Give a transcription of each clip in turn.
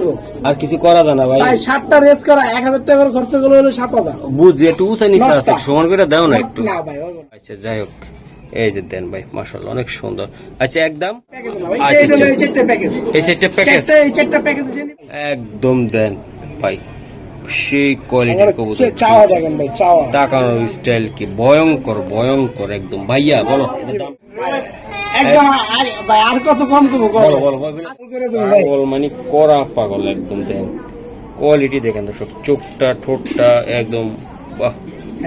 দেবো। আর কিছু করা যায় না ভাই? 7টা রেস করা 1000 টাকা খরচ করলে হলো 7000। বুঝছি, একটু উঁচা নিচে আছে, সমান করে দাও না একটু। না ভাই। আচ্ছা যাই হোক, এই যে দেন ভাই, মাশাআল্লাহ অনেক সুন্দর। আচ্ছা একদম এই সেটটা প্যাকেজ একদম দেন ভাই, সেই কোয়ালিটির কবুতর। চাওয়া দেখেন ভাই, চাওয়া তাকানোর স্টাইল কি ভয়ঙ্কর ভয়ঙ্কর একদম। ভাইয়া বলো একদম ভাই, আর কত কম করবো? পাগল মানে করা পাগল একদম। দেন কোয়ালিটি দেখেন দর্শক, চোখটা ঠোঁটটা একদম বাহ।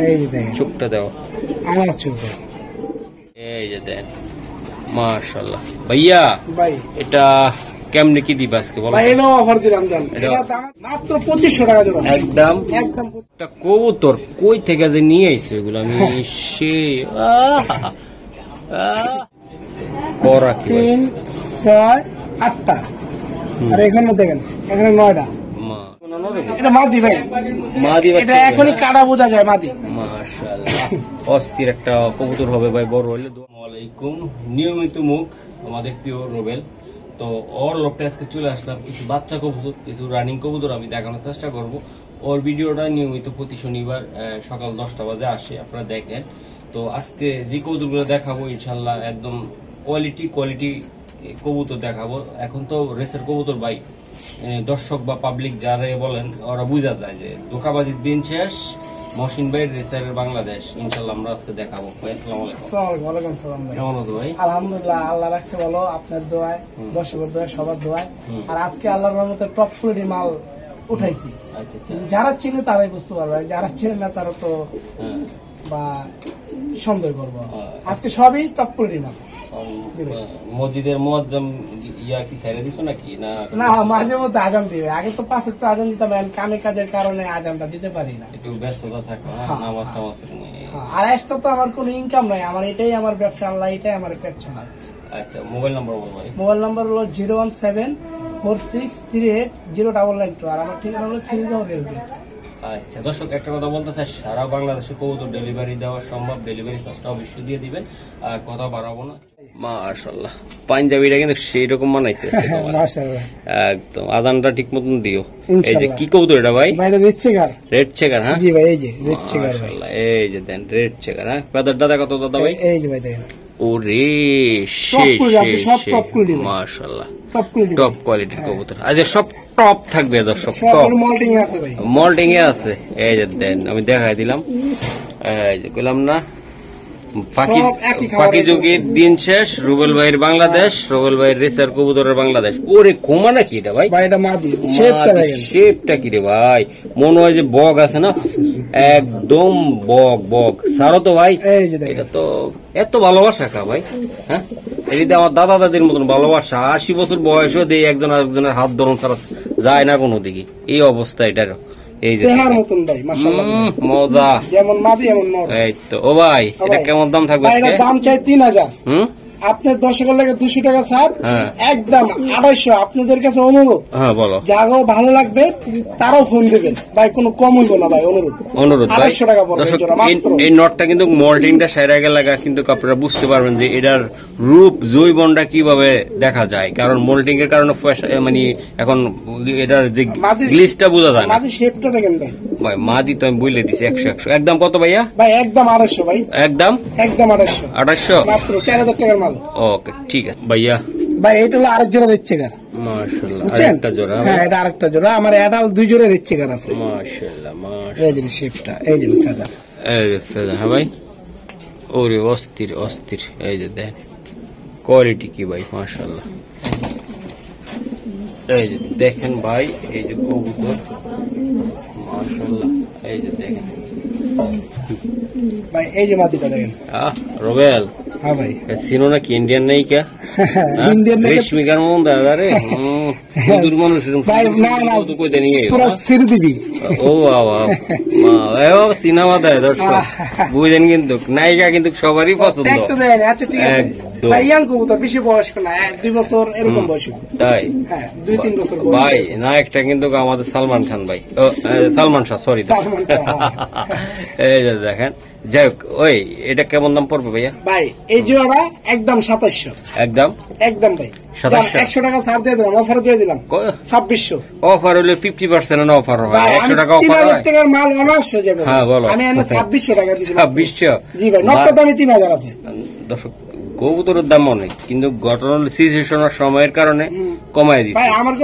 এই যে দেখেন চোখটা দাও, আমার চোখ। এই যে দেন মাশাআল্লাহ। ভাইয়া ভাই এটা কেমনে কি দিবা আজকে বলো? ভাই এনো অফার দিলাম, জান এটা মাত্র 2500 টাকা জোড়া। একদম একদম। একটা কবুতর কই থেকে যে নিয়ে আইছে এগুলো আমি সে করা কি 3 6 8টা, আর এখানে দেখেন এখানে 9টা। এটা মাদি ভাই, মাদি এটা এখনই কাটা বোঝা যায় মাদি। মাশাআল্লাহ অস্থির একটা কবুতর হবে ভাই, বড় হইলে। আসসালামু আলাইকুম, নিয়মিত মুখ আমাদের পিওর রোবেল। তো ওর লোকটা আজকে চলে আসলাম, কিছু বাচ্চা কবুতর, কিছু রানিং কবুতর আমি দেখানোর চেষ্টা করব। ওর ভিডিওটা নিয়মিত প্রতি শনিবার সকাল 10টা বাজে আসে, আপনারা দেখেন। তো আজকে যে কবুতরগুলো দেখাবো ইনশাল্লাহ একদম কোয়ালিটি কবুতর দেখাবো। এখন তো রেসের কবুতর ভাই, দর্শক বা পাবলিক যারা বলেন ওরা বুঝা যায় যে ধোঁকাবাজির দিন শেষ। মহসিন ভাই রেসার বাংলাদেশ ইনশাল্লাহ আমরা আজকে দেখাবো। ভাই আসসালামু আলাইকুম। ওয়ালাইকুম সালাম ভাই, কেমন আছো ভাই? আলহামদুলিল্লাহ, আল্লাহ রাখছে ভালো, আপনার দোয়ায়, দর্শকের দোয়ায়, সবার দোয়ায়। আর আজকে আল্লাহর রহমতে টপ কোয়ালিটি মাল উঠাইছি। আচ্ছা আচ্ছা, যারা চিনে তারাই বুঝতে পারবে, যারা চিনে না তারা তো বা সন্দেহ করবো। আজকে সবই টপ কোয়ালিটি মাল। মসজিদের মুয়াজ্জম ইয়া কি ছেড়ে দিছো নাকি? না না, মাঝে মধ্যে আজান দিবে। আগে তো 5 ওয়াক্ত আজান দিতাম, কামে কাজের কারণে আজানটা দিতে পারি না, একটু ব্যস্ততা থাকে নামাজ টামাজ নিয়ে। আর এক্সট্রা তো আমার কোনো ইনকাম নাই, আমার এটাই আমার ব্যবসা, আল্লাহ এটাই আমার পেট চলা। আচ্ছা মোবাইল নাম্বার বল ভাই। মোবাইল নাম্বার হলো 01746380992, আর আমার ঠিকানা হলো খিলগাঁও রেলগেট। আচ্ছা দর্শক, একটা কথা বলতে চাই, সারা বাংলাদেশে কবুতর ডেলিভারি দেওয়া সম্ভব, ডেলিভারি চার্জটা অবশ্যই দিয়ে দিবেন, আর কথা বাড়াবো না। মাশাআল্লাহ পাঞ্জাবিটা কিন্তু সেই রকম বানাইছে মাশাআল্লাহ, একদম আজানটা ঠিক মতন দিও। এই যে কি কবুতর এটা ভাই? ভাই রেড চেকার। Red checker? হ্যাঁ জি ভাই, এই যে রেড চেকার ভাই। এই যে দেন রেড চেকার। হ্যাঁ পেদারটা দেখো তো দাদা ভাই। এই যে ভাই দেখেন, ওরে মাশাআল্লাহ টপ কোয়ালিটির কবুতর। আচ্ছা সব টপ থাকবে দর্শক, টপ মল্টিং আছে ভাই, মল্টিং এ আছে। এই যে দেন আমি দেখাই দিলাম, এই যে কইলাম না পাখি যুগের দিন শেষ, রুবেল ভাইয়ের বাংলাদেশ, রুবেল ভাইয়ের রেসার কবুতরের বাংলাদেশ। ওরে কোমা নাকি এটা ভাই? ভাই এটা মাদি, শেপটা কি রে ভাই, মনে হয় যে বগ আছে না, একদম বগ সারো তো ভাই। এটা তো এত ভালোবাসা কা ভাই? হ্যাঁ এটা আমার দাদা দাদির মতন ভালোবাসা। 80 বছর বয়সও দিয়ে একজন আরেকজনের হাত ধরুন ছাড়া যায় না কোনো দিকে, এই অবস্থা এটার। এই যে মজা, যেমন মাদি এমন নর। এই তো ও ভাই, এটা কেমন দাম থাকবে? দাম চাই 3000। আপনার দর্শকের লাগে 200 টাকা ছাড়, একদম 2800। আপনাদের কাছে অনুরোধ, হ্যাঁ বলো, যাগো ভালো লাগবে তারাও ফোন দেবেন ভাই, কোনো কম হইব না ভাই, অনুরোধ 2800 টাকা পড়বে। এই নটটা কিন্তু মল্টিংটা সেরা গেলে কিন্তু আপনারা বুঝতে পারবেন যে এটার রূপ জৈবনটা কিভাবে দেখা যায়, কারণ মল্টিং এর কারণে মানে এখন এটার যে গ্লিসটা বোঝা যায় না। মাদি শেপটা দেখেন ভাই, ভাই মাদি তো আমি বলে দিছি 100 একদম। কত ভাইয়া? ভাই একদম 2800 ভাই, একদম 2800 মাত্র 4000 টাকার মাল। ওকে ঠিক আছে ভাইয়া। ভাই এটা হলো আরেক জোড়া রেড চেকার। মাশাআল্লাহ আরেকটা জোড়া। হ্যাঁ এটা আরেকটা জোড়া, আমার অ্যাডাল 2 জোড়া রেড চেকার আছে। মাশাআল্লাহ এই যে শেপটা, এই যে ফেদা, এই যে ফেদা। হ্যাঁ ভাই ওরে অস্থির। এই যে দেন কোয়ালিটি কি ভাই, মাশাআল্লাহ। এই যে দেখেন ভাই, এই যে কবুতর মাশাআল্লাহ, এই যে দেখেন ভাই, এই যে মাদিটা দেখেন। রোবেল, হ্যাঁ ভাই চিনো না কি ইন্ডিয়ান নাই কা? ইন্ডিয়ান রেশমিকার মন দাদা রে, দূর মানুষ ভাই। না না কইতে নিয়ে পুরো সির দিবি। ও বাবা ও সিনেমা দেয় দর্শক, বুঝেন কিন্তু নায়িকা কিন্তু সবারই পছন্দ। একটু দেন। আচ্ছা ঠিক আছে ভাই, ইয়াং কবুতর, বেশি বয়স্ক না, 2 বছর এরকম বয়স। তাই? হ্যাঁ 2-3 বছর বয়স। ভাই নায়কটা কিন্তু আমাদের সালমান খান ভাই, সালমান শাহ, সরি। এই যে দেখেন, যাই হোক এটা কেমন দাম পড়বে ভাইয়া? ভাই এই জোড়া একদম 2700। একদম একদম ভাই। 100 টাকা ছাড় দিয়ে দিলাম, অফার দিয়ে দিলাম 2600। অফার হলে 50% না অফার হয়, 100 টাকা অফার হয়। 3000 টাকার মাল অনার্স হয়ে যাবে। হ্যাঁ বলো। আমি এনে 2600 টাকা দিছি। 2600? জি ভাই, নটটা দামে 3000 আছে। দর্শক কবুতরের দাম অনেক, কিন্তু ঘটনা সিচুয়েশন সময়ের কারণে কমায় দিচ্ছে। ভাই আমার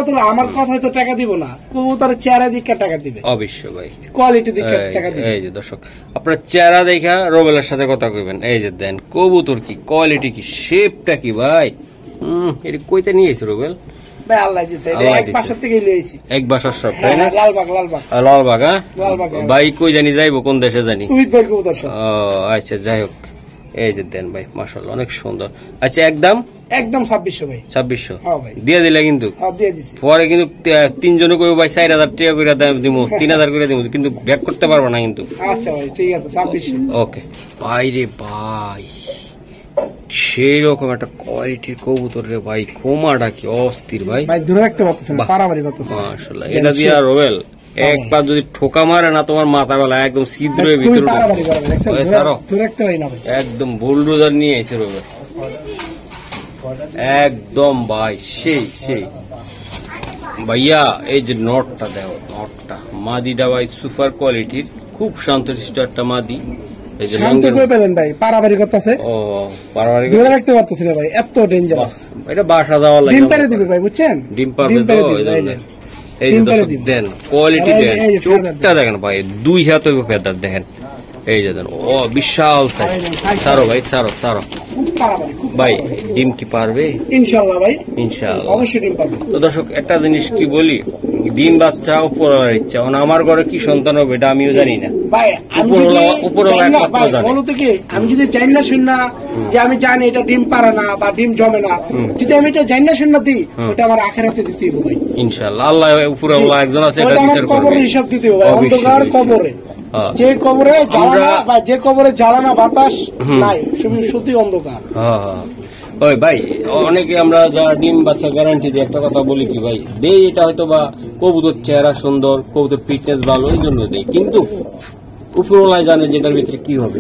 কথায় তো টাকা দিব না, কবুতরের চেহারা দিকে টাকা দিবে। অবশ্য ভাই, কোয়ালিটি দিকে টাকা দিবে। এই যে দর্শক, আপনার চেহারা দেখা রোবেলের সাথে কথা কইবেন। এই যে দেন কবুতর কি কোয়ালিটি, কি শেপটা কি ভাই। এটা কইতে নিয়ে এসে রোবেল ভাই? আল্লাহ দিছে, এটা এক পাশ থেকে লইছি। এক বাসার সব, তাই না? লালবাগ। লালবাগ, হ্যাঁ লালবাগ। ভাই কই জানি যাইবো, কোন দেশে জানি। তুই ভাই কবুতর সব। আচ্ছা যাই হোক, এই যে দেন ভাই, মাশাআল্লাহ অনেক সুন্দর। আচ্ছা একদম 2600 ভাই। 2600 হ্যাঁ ভাই, দিয়ে দিলে কিন্তু। হ্যাঁ দিয়ে দিছি। পরে কিন্তু তিনজনে কইবো ভাই 4000 টাকা করে দিব, 3000 করে দিব, কিন্তু ব্যাক করতে পারবো না কিন্তু। আচ্ছা ভাই ঠিক আছে, 2600। ওকে ভাই রে ভাই, সেই রকম একটা কোয়ালিটির কবুতর রে ভাই, খোমাটা কি অস্থির ভাই। ভাই দূরে রাখতে পারতেছেন, পারাবাড়ি করতেছেন। মাশাআল্লাহ, এটা দিয়া রোবেল একবার যদি ঠোকা মারে না, তোমার মাথা বেলা একদম ছিদ্রের ভিতরে একদম বুলডোজার নিয়ে এসে রোবেল একদম ভাই। সেই ভাইয়া, এই যে নটটা দেখো, নটটা মাদিটা ভাই সুপার কোয়ালিটির, খুব শান্তশিষ্ট একটা মাদি। এই যে ভাই পারাবাড়ি করতেছে। ও পারাবাড়ি দূরে রাখতে পারতেছি না ভাই, এত ডেঞ্জারাস। এটা বাসা যাওয়ার লাগে। ডিম পারে দিবে ভাই, বুঝছেন? ডিম পাবে তো। এই যে দর্শক দেন কোয়ালিটি, দেন চোখটা দেখেন ভাই, 2 হাত হইব ফেদার দেখেন। এই যে দেন, ও বিশাল সাইজ। সারো ভাই, সারো ভাই। ডিম কি পারবে? ইনশাআল্লাহ ভাই, ইনশাআল্লাহ অবশ্যই ডিম পারবে। তো দর্শক একটা জিনিস কি বলি, ডিম বাচ্চা উপরওয়ালার ইচ্ছা। আমার ঘরে কি সন্তান হবে এটা আমিও জানি না ভাই। উপরওয়ালা একমাত্র জানে। বলো তো কি, আমি যদি জানি না শুন না যে আমি জানি এটা ডিম পারে না বা ডিম জমে না, যদি আমি এটা জানি না শুন না দিই, ওটা আমার আখেরাতে দিতে হবে ভাই ইনশাআল্লাহ। আল্লাহ উপরওয়ালা একজন আছে, এটা বিচার করবে। কবরের হিসাব দিতে হবে ভাই, অন্ধকার কবরে। যে কবরে জ্বালানা বা যে কবরে জ্বালানা বাতাস নাই, শুধু অন্ধকার। ওই ভাই, অনেকে আমরা যারা ডিম বাচ্চা গ্যারান্টি দিই, একটা কথা বলি কি ভাই, দেই এটা হয়তো বা কবুতর চেহারা সুন্দর, কবুতর ফিটনেস ভালো, এই জন্য দেই, কিন্তু উপরওয়ালা জানে যেটার ভিতরে কি হবে।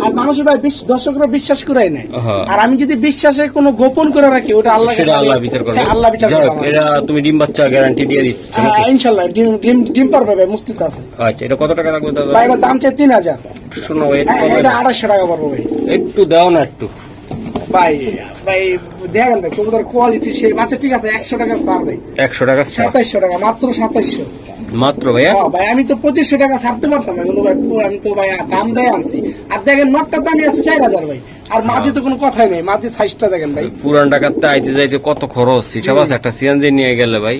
আর মানুষ ভাই দর্শকরা বিশ্বাস করে নেয়, আর আমি যদি বিশ্বাসে কোনো গোপন করে রাখি, ওটা আল্লাহ বিচার করবে। আল্লাহ বিচার করবে। এটা তুমি ডিম বাচ্চা গ্যারান্টি দিয়ে দিচ্ছ? ইনশাআল্লাহ ডিম পারবে ভাই, মুস্তিত আছে। আচ্ছা, এটা কত টাকা লাগবে দাদা? ভাই এটা দাম চাই 3000। শোনো ভাই, এটা 2800 টাকা পড়বে ভাই। একটু দাও না একটু ভাই। দেখেন ভাই কবুতর কোয়ালিটি সেই। আচ্ছা ঠিক আছে, 100 টাকা ছাড় ভাই। 100 টাকা? 2700 টাকা, মাত্র 2700 মাত্র ভাইয়া। ভাই আমি তো 2500 টাকা ছাড়তে পারতাম, কিন্তু ভাই আমি তো ভাই দাম দেয় আনছি। আর দেখেন নটটার দামই আছে 4000 ভাই। আর মাঝে তো কোনো কথাই নেই, মাঝে সাইজটা দেখেন ভাই। পুরান টাকাতে আইতে যাইতে কত খরচ, হিসাব আছে? একটা সিএনজি নিয়ে গেলে ভাই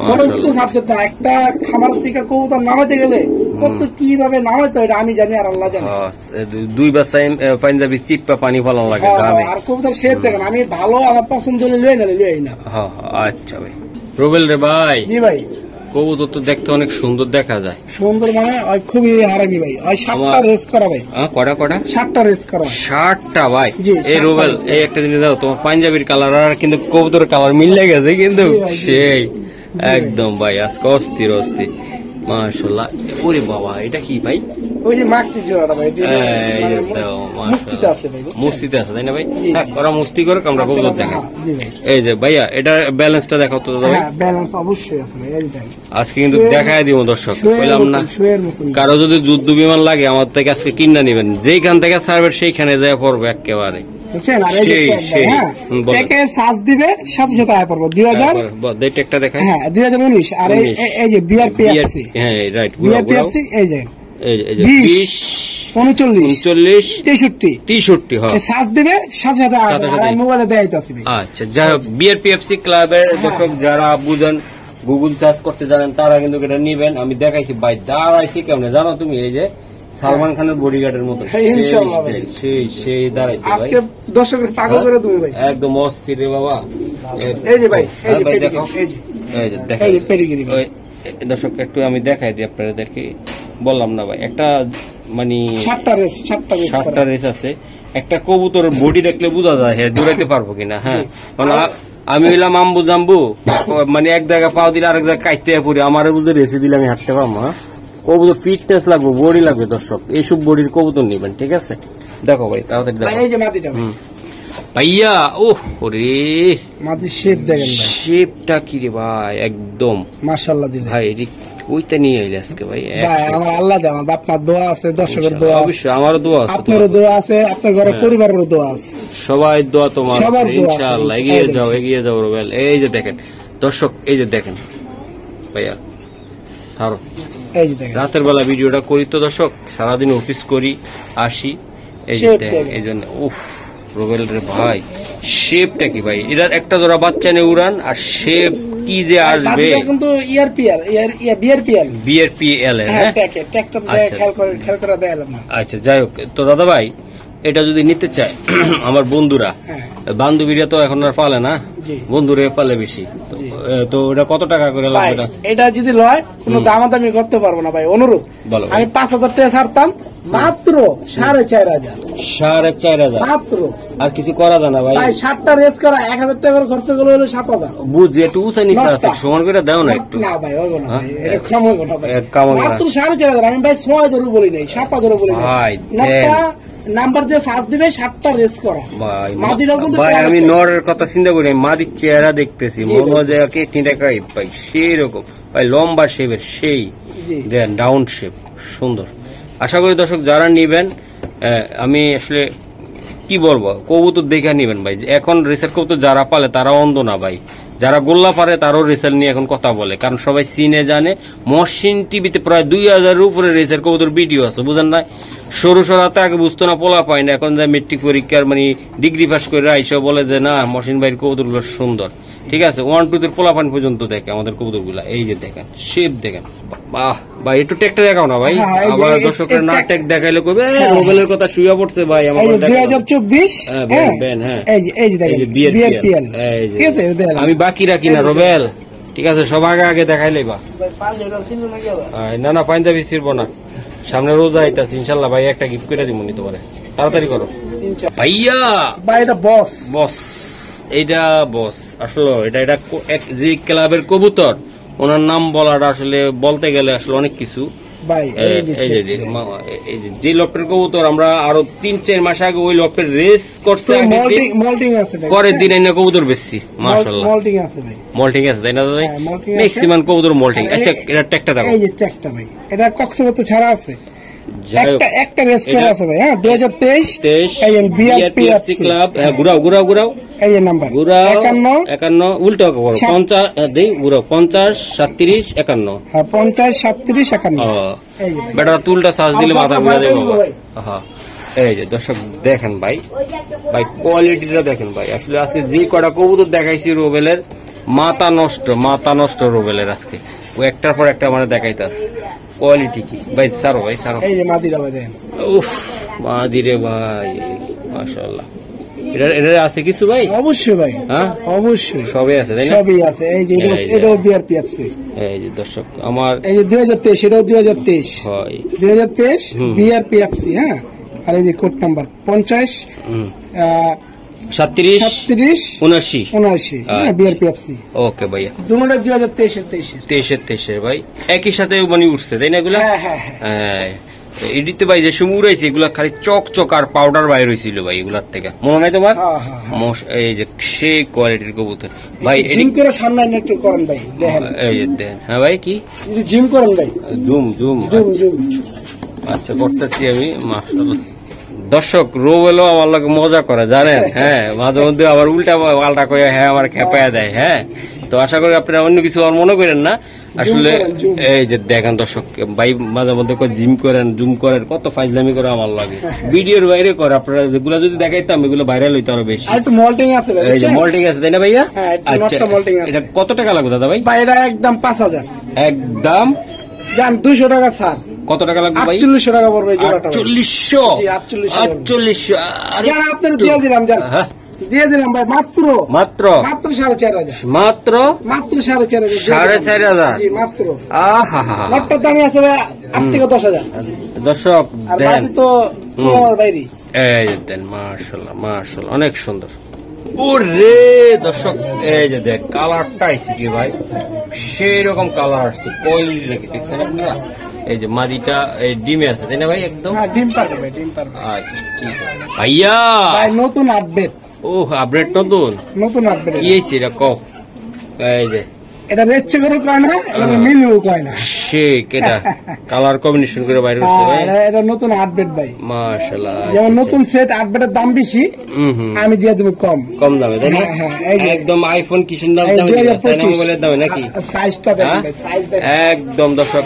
খরচ তো সাবজেক্ট না, একটা খামার থেকে কবুতর নামাইতে গেলে কত কিভাবে নামাইতে হয় এটা আমি জানি আর আল্লাহ জানে। 2 বাসায় পাঞ্জাবি চিপ্পা পানি ফলানো লাগে। আর কবুতর শেপ দেখেন, আমি ভালো আমার পছন্দ হলে লই না। আচ্ছা ভাই। রোবেল রে ভাই। জি ভাই। কবুতর তো দেখতে অনেক সুন্দর দেখা যায়। সুন্দর মানে খুবই হারামি ভাই। 7টা রেস করা ভাই। কটা? 7টা রেস করা। 7টা ভাই। এই রোবেল, এই একটা জিনিস দাও, তোমার পাঞ্জাবির কালার আর কিন্তু কবুতরের কালার মিলে গেছে কিন্তু সেই একদম ভাই। আজকে অস্থির মাশাআল্লাহ। ওরে বাবা, এটা কি ভাই? ওই যে মাক্সি জোড়াটা ভাই। মুস্তিতে আছে তাই না ভাই? ওরা মুস্তি করে, আমরা কবুতর দেখা। এই যে ভাইয়া, এটা ব্যালেন্সটা দেখাও তো দাদা ভাই। ব্যালেন্স অবশ্যই আছে ভাই। আজকে কিন্তু দেখায় দিব দর্শক, বললাম না? কারো যদি যুদ্ধ বিমান লাগে আমার থেকে আজকে কিনা নিবেন, যেইখান থেকে সার্ভে সেইখানে যায় পড়বে একেবারে। বুঝছেন? আর এই সাজ দিবে সাথে সাথে আয় পড়বো 2000। একটা দেখায়। 2019। আর এই যে বিআরপিএফসি। হ্যাঁ রাইট, বিআরপিএফসি। এই যে 20, 39, 63 হ্যাঁ, সাজ দিবে সাথে সাথে মোবাইলে দেখাইতেছি। আচ্ছা যাই হোক, বিআরপিএফসি ক্লাবের দর্শক যারা বুঝেন, গুগল সার্চ করতে জানেন, তারা কিন্তু এটা নিবেন। আমি দেখাইছি ভাই, দাঁড়াইছি কেমন জানো তুমি? এই যে সালমান খানের বডিগার্ডের মতো সেই দাঁড়াইছে ভাই। আজকে দর্শকের পাগল করে তুমি ভাই, একদম অস্থির রে বাবা। এই যে ভাই, দেখো, এই যে দেখো দর্শক, একটু আমি দেখাই দিই আপনাদেরকে। বললাম না ভাই, একটা মানে 7টা রেস আছে। একটা কবুতর বডি দেখলে বোঝা যায় হ্যাঁ দৌড়াইতে পারবো কিনা। হ্যাঁ, আমি হইলাম আম্বু জাম্বু, মানে এক জায়গায় পাও দিলে আরেক জায়গায় কাটতে পড়ি, আমার বুঝে রেসে দিলে আমি হাঁটতে পারবো। হ্যাঁ, কবুতর ফিটনেস লাগবে, বডি লাগবে দর্শক, এইসব বডির কবুতর নিবেন, ঠিক আছে? দেখো ভাই তাড়াতাড়ি দেখো। ভাইয়া ওহ ওরে মাঝে শেপ দেখেন ভাই, শেপটা কি রে ভাই একদম মাশাআল্লাহ দিলে ভাই ওইটা নিয়ে এলে আজকে ভাই ভাই আমার আল্লাহ জানা, আপনার দোয়া আছে, দর্শকের দোয়া আছে, অবশ্যই আমারও দোয়া আছে, আপনারও দোয়া আছে, আপনার ঘরের পরিবারেরও দোয়া আছে, সবাই দোয়া তোমার সবার দোয়া আছে, ইনশাআল্লাহ। এগিয়ে যাও রুবেল। এই যে দেখেন দর্শক, এই যে দেখেন ভাইয়া সারো, এই যে দেখেন রাতের বেলা ভিডিওটা করি তো দর্শক, সারাদিন অফিস করি আসি, এই যে দেখেন, এই জন্য উফ রুবেল রে ভাই শেপটা কি ভাই, এটার একটা জোড়া বাচ্চা নিয়ে উড়ান আর শেপ কি যে আসবে, কিন্তু বিআরপিএল হ্যাঁ আচ্ছা যাই হোক। তো দাদা ভাই এটা যদি নিতে চায় আমার বন্ধুরা, বান্ধবীরা তো এখন আর পালে না, বন্ধুরা পালে বেশি, তো এটা কত টাকা করে লাগবে? এটা যদি লয় কোনো দামাদামি করতে পারবো না ভাই, অনুরোধ আমি 5,000 টাকা ছাড়তাম, মাত্র 4,500 4,500 মাত্র, আর কিছু করা যায় না ভাই? 7টা রেস করা 1,000 টাকা করে খরচ করলে হলো 7,000, বুঝছি একটু উঁচা নিচে আছে, সমান করে দাও না একটু। না ভাই হইব না ভাই, এটা কম হইব না ভাই, মাত্র 4,500, আমি ভাই 6,000 বলি নাই, 7,000 বলি নাই ভাই। নাম্বার দিয়ে সার্চ দিবে, 7টা রেস করা ভাই। আমি নরের কথা চিন্তা করি, মাদির চেহারা দেখতেছি মনে হয় যে টাকাই ভাই, সেই রকম ভাই, লম্বা শেপের সেই দেন ডাউন শেপ সুন্দর। আশা করি দর্শক যারা নিবেন, আমি আসলে কি বলবো, কবুতর দেখে নিবেন ভাই। এখন রেসার কবুতর যারা পালে তারা অন্ধ না ভাই, যারা গোল্লা পারে তারও রেসার নিয়ে এখন কথা বলে, কারণ সবাই চিনে জানে। মহসিন টিভিতে প্রায় 2,000 উপরে রেসার কবুতর ভিডিও আছে, বুঝেন না? সরু সরাতে আগে বুঝতো না, পোলা পায় না, এখন যায় মেট্রিক পরীক্ষার মানে ডিগ্রি পাস করে আইসা বলে যে না মহসিন ভাইয়ের কবুতর গুলো সুন্দর। ঠিক আছে, 1, 2 পোলা পান পর্যন্ত দেখে আমাদের কবুতর গুলা। এই যে দেখেন শেপ দেখেন, বাহ ভাই একটু টেকটা দেখাও না ভাই, আবার দর্শকরা না টেক দেখাইলে কবে রুবেলের কথা শুয়ে পড়ছে ভাই। আমার 2024 আমি বাকি রাখি না রুবেল, ঠিক আছে সব আগে দেখাইলে বা না না পাঞ্জাবি ছিড়ব না, সামনে রোজা আইতাছে ইনশাল্লাহ ভাই, একটা গিফট করে দিব নি তোমারে, তাড়াতাড়ি করো ভাইয়া। ভাই এটা বস এইটা বস আসলে এটা যে ক্লাবের কবুতর, ওনার নাম বলাটা আসলে বলতে গেলে আসলে অনেক কিছু ভাই। যে লফটের কবুতর আমরা আরো 3-4 মাস আগে ওই লফটের রেস করছে, পরের দিন এনে কবুতর বেশছি মাশাআল্লাহ, মল্টিং আছে তাই না দাদা? ম্যাক্সিমাম কবুতর মল্টিং। আচ্ছা এটা ট্যাগটা দেখো, এই যে ট্যাগটা ভাই, এটা কক্সবাজার ছাড়া আছে, একটা রেস করা আছে ভাই। হ্যাঁ 2023 বিআরপিএফসি ক্লাব। ঘুরাও এই নাম্বার 51 উল্টো করো 50 দেই, ঘুরাও 50 37 51। হ্যাঁ 50 37 51। বেটা তুলটা সার্চ দিলে মাথা ঘুরে যাবে বাবা। হ্যাঁ এই যে দর্শক দেখেন ভাই কোয়ালিটিটা দেখেন ভাই, আসলে আজকে যে কটা কবুতর দেখাইছি রুবেলের, মাথা নষ্ট রুবেলের আজকে, ও একটার পর একটা মানে দেখাইতাছে কোয়ালিটি কি ভাই। সারো ভাই সারো, এই যে মাদিরা ভাই দেখেন, উফ মাদিরে ভাই মাশাআল্লাহ। এটা আছে কিছু ভাই? অবশ্যই ভাই, হ্যাঁ অবশ্যই সবই আছে তাই না? সবই আছে। এই যে এটাও বিআরপিএফসি, এই যে দর্শক আমার এই যে 2023, এটাও 2023 হয়, 2023 বিআরপিএফসি। হ্যাঁ আর এই যে কোড নাম্বার 50 37 79 বিআরপিএফসি। ওকে ভাইয়া, দুটোটা 2023 ভাই একই সাথে মানে উঠছে তাই না এগুলা? হ্যাঁ এডিতে ভাই যে সময় উড়াইছে এগুলা খালি চকচক আর পাউডার বাইর হয়েছিল ভাই, এগুলার থেকে মনে নাই তোমার? এই যে সেই কোয়ালিটির কবুতর ভাই, জিম করে সামনে একটু করেন ভাই, দেখেন এই যে দেখেন। হ্যাঁ ভাই কি জিম করেন ভাই? জুম আচ্ছা করতেছি আমি মাশাআল্লাহ। দর্শক রোবেলও আমার লোক মজা করে জানেন, হ্যাঁ মাঝে মধ্যে আবার উল্টা পাল্টা করে হ্যাঁ আমার খেপায়া দেয়। হ্যাঁ তো আশা করি আপনারা অন্য কিছু আর মনে করেন না, আসলে এই যে দেখেন দর্শক ভাই মাঝে মধ্যে জিম করেন জুম করেন, কত ফাইজলামি করে আমার লাগে, ভিডিওর বাইরে করে। আপনারা এগুলো যদি দেখাইতাম এগুলো ভাইরাল হইতে আরো বেশি। মল্টিং আছে এই যে মল্টিং আছে তাই না ভাইয়া? আচ্ছা এটা কত টাকা লাগবে দাদা ভাই? এটা একদম 5,000 একদম জান, 200 টাকা ছাড়। কত টাকা লাগবে ভাই? 4800 টাকা পড়বে জোড়াটা। 4800 আরে আপনাদের দিয়ে দিলাম জান, দিয়ে দিলাম ভাই মাত্র 4,500 মাত্র 4,500 জি মাত্র। আহা লটটার দামই আছে ভাই 8 থেকে 10,000 দর্শক দেন তো তোমার বাইরে। এই যে দেন মাশাআল্লাহ অনেক সুন্দর। ওরে দর্শক এই যে দেখ কালারটা আইছে কি ভাই, সেই রকম কালার আসছে, কোয়ালিটি নাকি দেখছেন আপনারা? এই যে মাদিটা এই ডিমে আছে তাই না ভাই? একদম ডিম পারবে ভাই, ডিম পারবে। আচ্ছা ঠিক আছে ভাইয়া, ভাই নতুন আপডেট ও আপডেট নতুন নতুন আপডেট কি হয়েছে এটা কও এই যে এটা রেচ্ছে করে কয় না, এটা মিলিও কয় না, শেক এটা কালার কম্বিনেশন করে বাইরে হচ্ছে ভাই, এটা নতুন আপডেট ভাই মাশাআল্লাহ। যেমন নতুন সেট আপডেটের দাম বেশি, আমি দিয়ে দেব কম দামে, তাই না? একদম আইফোন কিসের দাম দামে মোবাইলের দামে নাকি? সাইজটা দেখেন ভাই, সাইজ দেখেন একদম দর্শক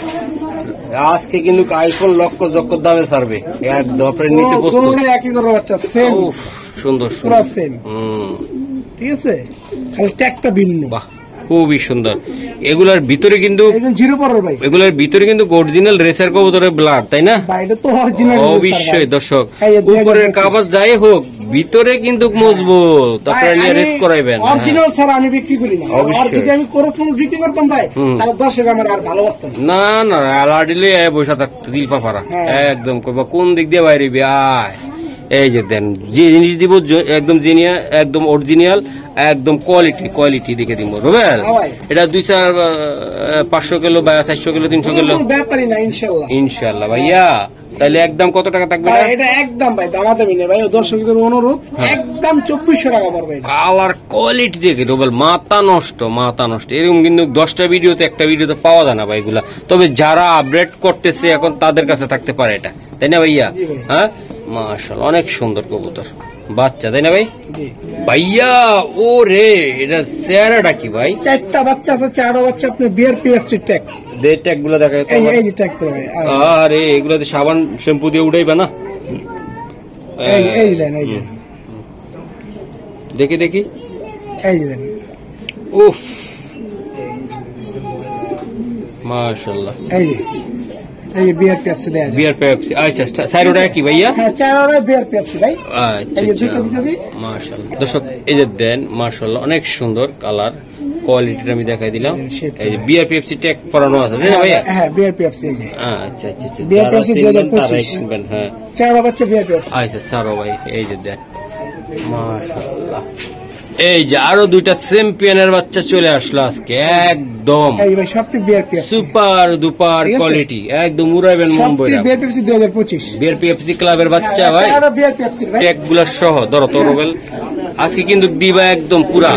আজকে কিন্তু আইফোন লক্ষ লক্ষ দামে ছাড়বে, একদম আপনার নিতে প্রস্তুত। পুরো একই করে বাচ্চা সেম, সুন্দর পুরো সেম, ঠিক আছে, খালি ট্যাগটা ভিন্ন। বাহ খুবই সুন্দর। এগুলার ভিতরে কিন্তু এগুলার ভিতরে কিন্তু অরিজিনাল রেসার কবুতরের ব্লাড, তাই না? অবশ্যই দর্শক, উপরের কাগজ যাই হোক ভিতরে কিন্তু মজবুত, আপনারা নিয়ে রেস করাইবেন। অরিজিনাল স্যার আমি বিক্রি করি না, যদি আমি কোরসপন্স বিক্রি করতাম ভাই তাহলে দর্শক আমার আর ভালোবাসতাম না। না আলাডিলে বসে থাকতো দিল পাপারা, একদম কইবা কোন দিক দিয়ে বাইরে আয়। এই যে দেন যে জিনিস দিব একদম জিনিয়াল, একদম অরিজিনাল, একদম কোয়ালিটি দেখে দিব রুবেল। এটা 2-4-500 কিলো বা 400 কিলো 300 কিলো ব্যাপারই না ইনশাআল্লাহ ভাইয়া। তাহলে একদম কত টাকা থাকবে এটা? একদম ভাই দামাদামি নেই ভাই, দর্শকদের অনুরোধ, একদম 2400 টাকা পড়বে। কালার কোয়ালিটি দেখে রুবেল মাথা নষ্ট। এরকম কিন্তু 10টা ভিডিওতে একটা ভিডিওতে পাওয়া যায় না ভাই এগুলা, তবে যারা আপডেট করতেছে এখন তাদের কাছে থাকতে পারে এটা, তাই না ভাইয়া? হ্যাঁ মাশাআল্লাহ অনেক সুন্দর কবুতর বাচ্চা, তাই না ভাই? ভাইয়া ও রে এটা চেহারাটা কি ভাই? 4টা বাচ্চা আছে, 4টা বাচ্চা আপনি বিয়ার পিএসটি ট্যাগ দে, ট্যাগ গুলো দেখায় তো। এই যে ট্যাগ তো ভাই, আরে এগুলাতে সাবান শ্যাম্পু দিয়ে উঠাইবা না? এই দেন, এই যে দেখি এই যে দেন, উফ মাশাআল্লাহ। এই বিয়ার পেপসি দেয়া যায়, বিয়ার পেপসি। আচ্ছা সাইরোটা কি ভাইয়া? হ্যাঁ চারটা বিয়ার পেপসি ভাই। আচ্ছা এই দুটো দিতেছি মাশাআল্লাহ। দর্শক এই যে দেন মাশাআল্লাহ অনেক সুন্দর কালার কোয়ালিটিটা আমি দেখাই দিলাম। এই যে বিয়ার পেপসি ট্যাগ পরানো আছে তাই না ভাইয়া? হ্যাঁ বিয়ার পেপসি এই যে। আচ্ছা বিয়ার পেপসি 2025। হ্যাঁ চারটা বাচ্চা বিয়ার পেপসি। আচ্ছা সারো ভাই এই যে দেন মাশাআল্লাহ। এই যে আরো 2টা চ্যাম্পিয়নের বাচ্চা চলে আসলো আজকে, একদম এই ভাই সবটি বিয়ার পেপসি সুপার দুপার কোয়ালিটি, একদম উড়াইবেন মন বইরা। বিয়ার পেপসি 2025 বিয়ার পেপসি ক্লাবের বাচ্চা ভাই, চারটা বিয়ার পেপসি ভাই ট্যাগগুলো সহ ধরো তো রুবেল। আজকে কিন্তু দিবা একদম পুরা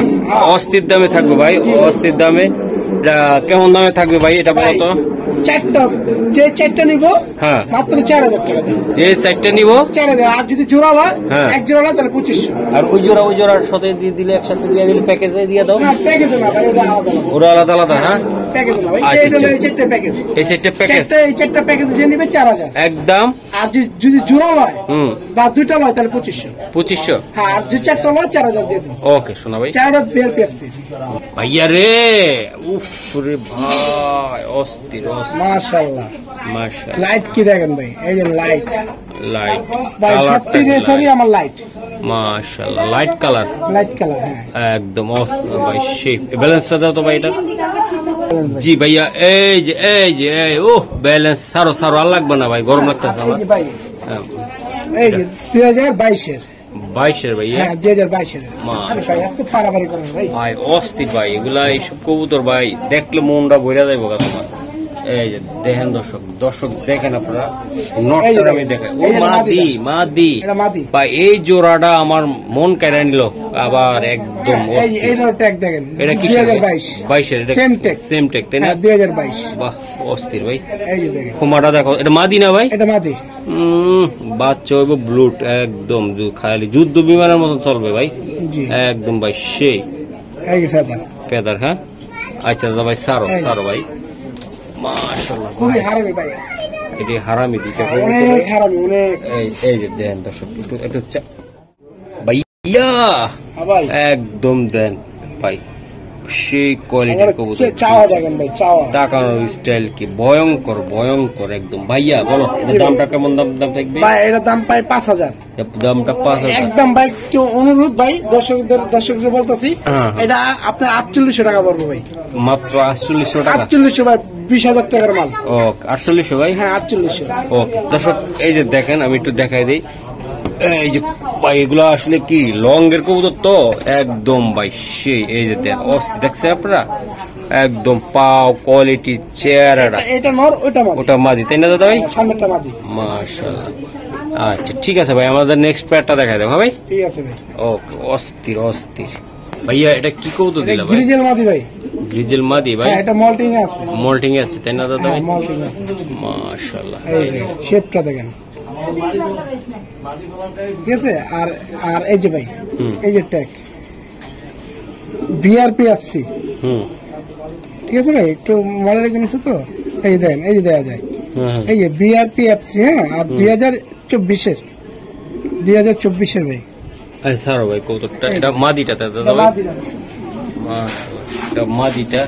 অস্থির দামে থাকবে ভাই, অস্থির দামে। এটা কেমন দামে থাকবে ভাই এটা বলো তো? যে চারটা নিব মাত্র 4000 টাকা দেব। যে চারটা নিব 4000, আর যদি জোড়া হয় এক জোড়া হয় তাহলে 2500। আর ওই জোড়ার সাথে দিয়ে দিলে একসাথে দিয়ে দিলে প্যাকেজে দিয়ে দাও। না প্যাকেজে না ভাই, ওরা আলাদা আলাদা। হ্যাঁ প্যাকেজে না ভাই, এই চারটা প্যাকেজ, এই চারটা প্যাকেজ, এই চারটা প্যাকেজ যে নিবে 4000 একদম। আর যদি জোড়া হয় বা দুইটা হয় তাহলে 2500। হ্যাঁ আর যদি চারটা হয় 4000 দিয়ে দেব। ওকে শোনা ভাই, চারটা বিয়ার পেপসি ভাইয়া রে। উফ রে ভাই অস্থির মাশাআল্লাহ মাশাআল্লাহ। লাইট কি দেখেন ভাই, এই যে লাইট ভাই সবটি রেসারই আমার লাইট মাশাআল্লাহ, লাইট কালার হ্যাঁ একদম ভাই। শেপ ব্যালেন্সটা দাও তো ভাই এটা। জি ভাইয়া এই যে ও ব্যালেন্স সারো আর লাগবে না ভাই, গরম লাগতেছে আমার। এই যে 2022 এর 22 ভাইয়া, হ্যাঁ 2022 এর ভাই, এত পারাপারি করেন ভাই ভাই অস্থির ভাই এগুলা। এইসব কবুতর ভাই দেখলে মনটা ভরে যাইব তোমার। এই যে দেখেন দর্শক দেখেন আপনারা, নটটা আমি দেখেন ও মাদি ভাই। এই জোড়াটা আমার মন কেড়ে নিল আবার একদম। এই ট্যাগ দেখেন, এটা কি 2022 এর সেম ট্যাগ তাই না? 2022 বাহ অস্থির ভাই। এই যে দেখেন খোমাটা দেখো, এটা মাদি না ভাই? এটা মাদি। বাচ্চা হইব ব্লুট, একদম খালি যুদ্ধ বিমানের মতন চলবে ভাই একদম ভাই। সেই এই ফেদার হ্যাঁ। আচ্ছা ভাই সারো ভাই মাশাআল্লাহ, খুবই হারামি ভাই। এটি হারামি দিতে অনেক হারামি, অনেক। এই যে দেন দর্শক একটু ভাইয়া একদম দেন ভাই, সেই কোয়ালিটির কবুতর। চাওয়া দেখেন ভাই, চাওয়া তাকানোর স্টাইল কি ভয়ঙ্কর একদম। ভাইয়া বলো এটা দামটা কেমন দাম থাকবে ভাই? এটা দাম পাই 5000। দামটা 5000 একদম ভাই। কেউ অনুরোধ ভাই দর্শকদের বলতেছি, এটা আপনার 4800 টাকা পড়বে ভাই, মাত্র 4800 টাকা। 4800 ভাই, 20000 টাকার মাল। ওকে 4800 ভাই, হ্যাঁ 4800। ওকে দর্শক এই যে দেখেন আমি একটু দেখাই দিই, এই যে ভাই এগুলো আসলে কি লং এর কবুতর তো একদম ভাই সেই এই যে দেখছেন আপনারা একদম পাও কোয়ালিটি চেহারাটা এটা নর ওটা মাদি তাই না দাদা ভাই? সামনেরটা মাদি। মাশাআল্লাহ। আচ্ছা ঠিক আছে ভাই, আমাদের নেক্সট প্যাডটা দেখাই দাও। হ্যাঁ ভাই ঠিক আছে ভাই। ওকে, অস্থির অস্থির। ভাইয়া এটা কি কবুতর দিলা ভাই? গ্রিজেল মাদি ভাই। গ্রিজেল মাদি ভাই? এটা মল্টিং আছে। মল্টিং আছে তাই না দাদা ভাই? মল্টিং আছে। মাশাআল্লাহ। এই শেপটা দেখেন, ঠিক আছে। আর আর এই যে ভাই এই যে ট্যাগ বিআরপিএফসি, ঠিক আছে ভাই, একটু মনে রেখে নিচ্ছি তো। এই দেখেন, এই যে দেওয়া যায়, এই যে বিআরপিএফসি। হ্যাঁ, আর 2024-এর ভাই। স্যার ভাই কবুতরটা এটা মাদিটা দাদা ভাই? মাশাআল্লাহ, এটা মাদিটা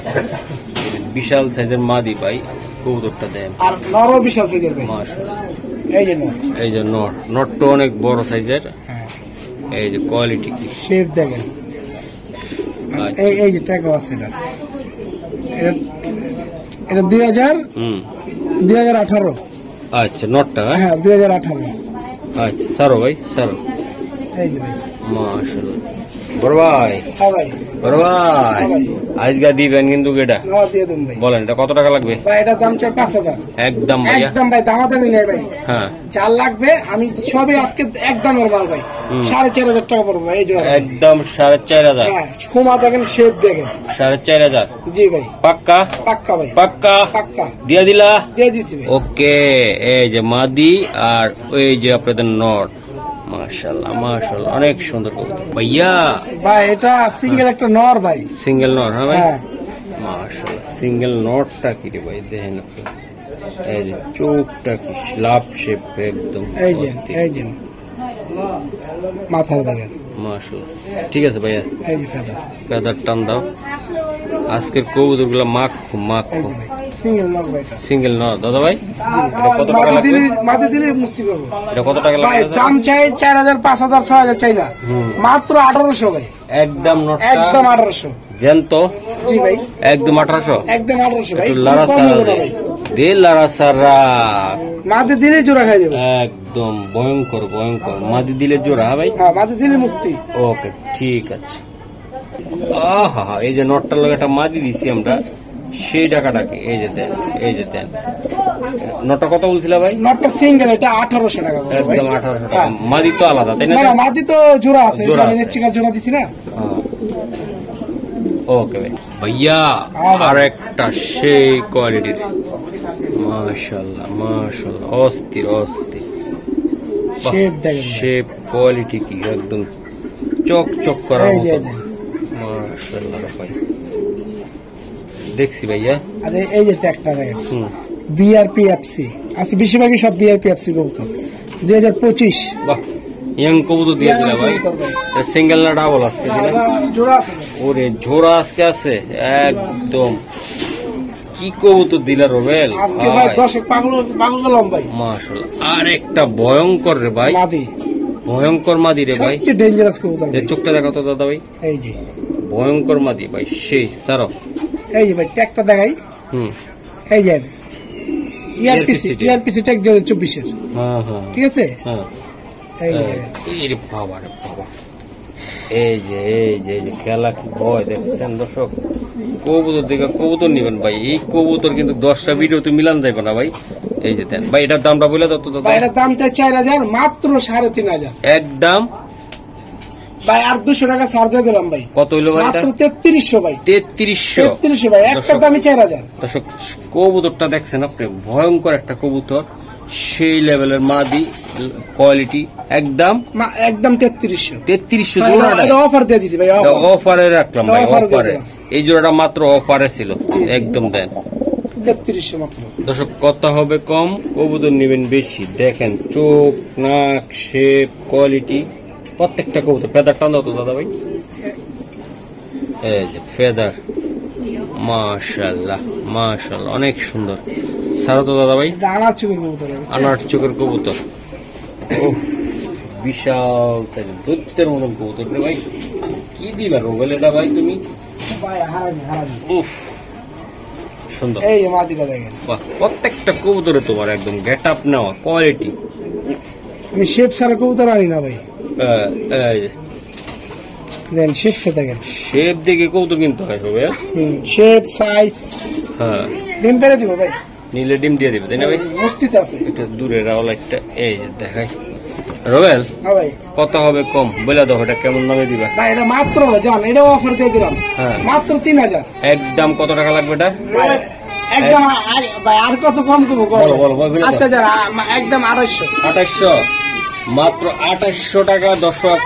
বিশাল সাইজের মাদি ভাই, কবুতরটা দেন। আর নরও বিশাল সাইজের ভাই। মাশাআল্লাহ। এই যে নর, এই যে নটটা অনেক বড় সাইজের। এই যে কোয়ালিটি কি শেপ দেখেন। এই যে ট্যাগও আছে এটা 2018। আচ্ছা নটটা? হ্যাঁ 2018। আচ্ছা সারো ভাই সারো। এই যে ভাই মাশাআল্লাহ। বড় ভাই, হ্যাঁ ভাই, বড় ভাই আজকে দিবেন কিন্তু এটা দিয়ে দেন ভাই। বলেন এটা কত টাকা লাগবে ভাই? এটার দাম চাই 5000। একদম ভাই, একদম ভাই, দামাদামি নেই ভাই। হ্যাঁ যা লাগবে আমি সবই আজকে একদমের মাল ভাই। 4500 টাকা পড়বে ভাই এই জোড়া। একদম 4500। হ্যাঁ, খুমা দেখেন, শেপ দেখেন। 4500? জি ভাই। পাক্কা? পাক্কা ভাই, পাক্কা পাক্কা দিয়ে দিলা? দিয়ে দিছি ভাই। ওকে, এই যে মাদি আর ওই যে আপনাদের নট। মাশাআল্লাহ মাশাআল্লাহ, অনেক সুন্দর কবুতর ভাইয়া। ভাই এটা সিঙ্গেল একটা নর ভাই, সিঙ্গেল নট? হ্যাঁ ভাই। হ্যাঁ মাশাআল্লাহ, সিঙ্গেল নটটা কি রে ভাই দেখেন আপনি। এই যে চোখটা কি লাভ শেপ একদম। এই যে মাথা দেখেন। মাশাআল্লাহ, ঠিক আছে ভাইয়া। এই যে ফেদা, ফেদার টান দাও। আজকের কবুতর গুলা মাখো মাখো। সিঙ্গেল নর ভাই, সিঙ্গেল নট দাদা ভাই? এটা কত টাকা লাগবে? মাথা দিলে মুস্তি করবো। এটা কত টাকা ভাই লাগবে? দাম চাই 4000, 5000, 6000 চাই না, মাত্র 1800 ভাই। একদম নটটা একদম 1800। জ্যান্ত? জি ভাই, একদম 1800। একদম 1800 ভাই। একটু লারা সারা দে, লারা সারা মাঝে দিলে জোড়া খাই যাবে। একদম ভয়ঙ্কর ভয়ঙ্কর মাদি দিলে জোড়া। হ্যাঁ ভাই, হ্যাঁ মাঝে দিলে মুস্তি। ওকে ঠিক আছে। আহা, এই যে নটটার লগে একটা মাদি দিছি আমরা, সেই টাকাটাকে এই যে দেন, এই যে দেন। নটটা কত বলছিল ভাই? নটটা সিঙ্গেল, এটা 1800 টাকা। একদম 1800 টাকা। মাদি তো আলাদা তাই না? না, মাদি তো জোড়া আছে, আমি নেচিকার জোড়া দিছি না। ওকে ভাই। ভাইয়া আর একটা সেই কোয়ালিটির, মাশাআল্লাহ মাশাআল্লাহ, অস্থির অস্থির শেপ দেখেন, শেপ কোয়ালিটি কি একদম চক চক করার মতো। মাশাআল্লাহ ভাই, দেখছি ভাইয়া। আরে এই যে ট্যাগটা দেখেন, বিআরপিএফসি আছে, বেশিরভাগই সব বিআরপিএফসি কবুতর। 2025। বাহ, ইয়াং কবুতর দিয়ে দিলা ভাই। সিঙ্গেল না ডাবল আজকে দিলা? জোড়া আছে। ওরে ঝোড়া আজকে আছে একদম। কি কবুতর দিলা রোবেল আজকে ভাই? 10 পাগল গেলাম ভাই। মাশাআল্লাহ, আর একটা ভয়ঙ্কর রে ভাই, মাদি, ভয়ঙ্কর মাদি রে ভাই। সবচেয়ে ডেঞ্জারাস কবুতর। এই চোখটা দেখো তো দাদা ভাই, এই যে ভয়ঙ্কর মাদি ভাই, সেই সারো। এই যে ভাই ট্যাগটা দেখাই। এই যে ইআরপিসি ট্যাগ 2024-এর। হ্যাঁ হ্যাঁ, ঠিক আছে। হ্যাঁ, এই যে এই রে বাবা রে বাবা, এই যে এই যে এই যে খেলা কি ভয় দেখছেন দর্শক। কবুতর দেখে কবুতর নিবেন ভাই, এই কবুতর কিন্তু 10টা ভিডিও তো মিলান যাবে না ভাই। এই যে দেন ভাই, এটার দামটা বলে দাও তো দাদা। এটার দাম চাই 4000, মাত্র 3500 একদম ভাই। আর 200 টাকা ছাড় দিয়ে দিলাম ভাই। কত হইলো ভাই? মাত্র 3300 ভাই। 3300 ভাই, একটা দামই 4000। দর্শক কবুতরটা দেখছেন আপনি, ভয়ঙ্কর একটা কবুতর, সেই লেভেলের মাদি কোয়ালিটি, একদম একদম 3300 জোড়াটা। অফার দিয়ে দিছি ভাই, অফারে রাখলাম ভাই, অফারে। এই জোড়াটা মাত্র অফারে ছিল, একদম দেন 3300 মাত্র। দর্শক কথা হবে কম, কবুতর নেবেন বেশি। দেখেন চোখ, নাক, শেপ, কোয়ালিটি প্রত্যেকটা কবুতর। ফেদার টান দাও তো দাদা ভাই। এই যে ফেদার, মাশাআল্লাহ মাশাআল্লাহ, অনেক সুন্দর। সারা তো দাদা ভাই, আনার চোখের কবুতর, আনার চোখের কবুতর। বিশাল সাইজের দৈত্যের মতন কবুতর রে ভাই। কি দিলা রোবেল এটা ভাই তুমি? ভাই হারামি। উফ, সুন্দর। এই মাদিটা দেখেন, বাহ, প্রত্যেকটা কবুতরে তোমার একদম গেট আপ নেওয়া কোয়ালিটি। আমি শেপ ছাড়া কবুতর আনি না ভাই। দেন শেপটা দেখেন, শেপ দেখে কবুতর কিনতে হয় হবে। Shape size. হ্যাঁ ডিম পেরে দিব ভাই, নিলে ডিম দিয়ে দিবে তাই না ভাই? মস্তিতে আছে একটু দূরে রাওয়াল একটা। এই যে দেখাই রোবেল, হ্যাঁ ভাই কত হবে কম বলে দাও, এটা কেমন নামে দিবা? ভাই এটা মাত্র জান, এটাও অফার দিয়ে দিলাম। হ্যাঁ মাত্র 3000। একদম কত টাকা লাগবে এটা? একদম ভাই আর কত কম করবো? বলো বলো বলো। আচ্ছা যান একদম 2800। 2800, মাত্র 2800 টাকা। দর্শক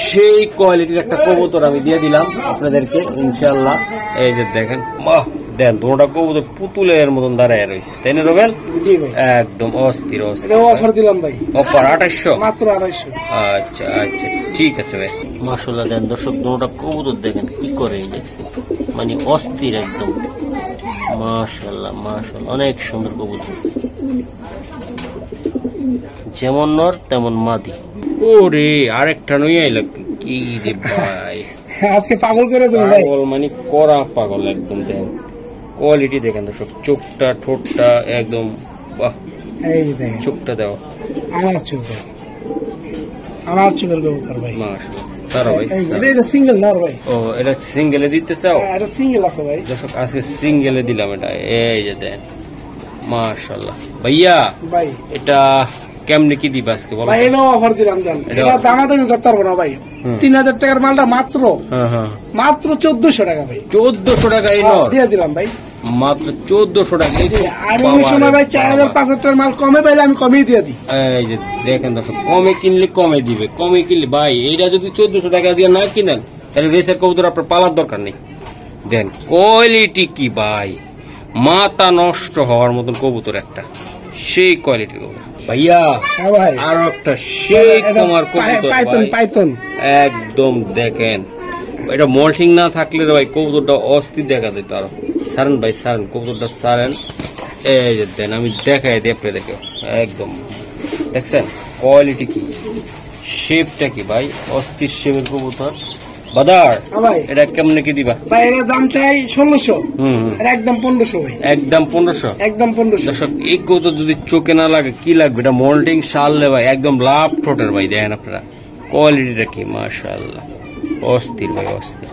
সেই কোয়ালিটির একটা কবুতর আমি দিয়ে দিলাম আপনাদেরকে ইনশাআল্লাহ। এই যে দেখেন, বাহ দেন দুটোটা কবুতর পুতুলের মতন দাঁড়ায় রয়েছে তাই না রোবেল? জি ভাই একদম অস্থির অস্থির। অফার দিলাম ভাই, অফার 2800, মাত্র 2800। আচ্ছা আচ্ছা ঠিক আছে ভাই। মাশাআল্লাহ দেন দর্শক দুটোটা কবুতর দেখেন কি করে, এই যে মানে অস্থির একদম। মাশাআল্লাহ মাশাআল্লাহ অনেক সুন্দর কবুতর, যেমন নর তেমন মাদি। ওরে আরেকটা নই আইলো কি রে ভাই, আজকে পাগল করে দেবো ভাই। পাগল মানে করা পাগল একদম। দেখেন কোয়ালিটি দেখেন দর্শক, চোখটা ঠোঁটটা একদম বাহ। এই যে দেখেন চোখটা দাও, আমার চোখ, আমার চোখের কবুতর ভাই। মাশাআল্লাহ সারা ভাই। এটা সিঙ্গেল নর ভাই। ও এটা সিঙ্গেলে দিতে চাও? এটা সিঙ্গেল আছে ভাই। দর্শক আজকে সিঙ্গেলে দিলাম এটা। এই যে দেন মাশাআল্লাহ। ভাইয়া ভাই এটা কেমনে কি দিবা আজকে বলো? ভাই এটাও অফার দিলাম জান, এটা দামাদামি করতে পারবো না ভাই। 3000 টাকার মালটা মাত্র মাত্র 1400 টাকা ভাই। 1400 টাকা এই নর দিয়ে দিলাম ভাই, মাত্র 1400 টাকা। আমি ওই সময় ভাই 4000-5000 টাকার মাল কমে পাইলে আমি কমেই দিয়ে দিই। এই যে দেখেন দর্শক, কমে কিনলে কমে দিবে, কমে কিনলে ভাই এইটা যদি 1400 টাকা দিয়ে না কিনেন তাহলে রেসের কবুতর আপনার পালার দরকার নেই। দেন কোয়ালিটি কি ভাই, মাথা নষ্ট হওয়ার মতন কবুতর একটা, সেই কোয়ালিটির কবুতর ভাইয়া। ভাই আর একটা সেই তোমার কবুতর পাইথন একদম দেখেন, এটা মল্টিং না থাকলে ভাই কবুতরটা অস্থির দেখা যেত আরো। সারেন ভাই সারেন, কবুতরটা সারেন। এই যে দেন আমি দেখাই দিই আপনি দেখে, একদম দেখছেন কোয়ালিটি কি, শেপটা কি ভাই, অস্থির শেপের কবুতর। বাদার এটা কেমনে কি দিবা ভাই? এর দাম চাই 1600। এটা একদম 1500 ভাই, একদম 1500, একদম 1500। দর্শক এই কবুতর যদি চোখে না লাগে কি লাগবে, এটা মোল্ডিং শাললে ভাই একদম লাভ ঠোঁটের ভাই। দেখেন আপনারা কোয়ালিটিটা কি, মাশাআল্লাহ অস্থির ভাই অস্থির।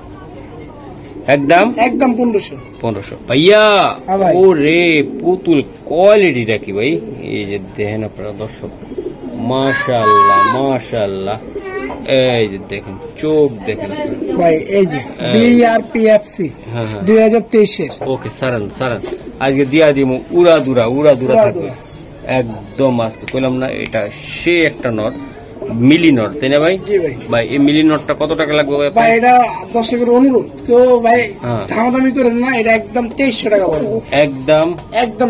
একদম একদম 1500 ভাইয়া। ও রে পুতুল কোয়ালিটিটা কি ভাই, এই যে দেখেন আপনারা দর্শক, মাশাআল্লাহ মাশাআল্লাহ। এই যে দেখেন চোখ দেখেন ভাই, এই যে বিআরপিএফসি 2023 এর। ওকে সারান সারান, আজকে দিয়া দিব উড়া দুরা থাকবে একদম। আজকে কইলাম না এটা সে একটা নট মিলি নট তাই না ভাই? ভাই এই মিলি নটটা কত টাকা লাগবে ভাই? এটা দর্শকের অনুরোধ, কেউ ভাই দামাদামি করেন না, এটা একদম 2300 টাকা পড়বে। একদম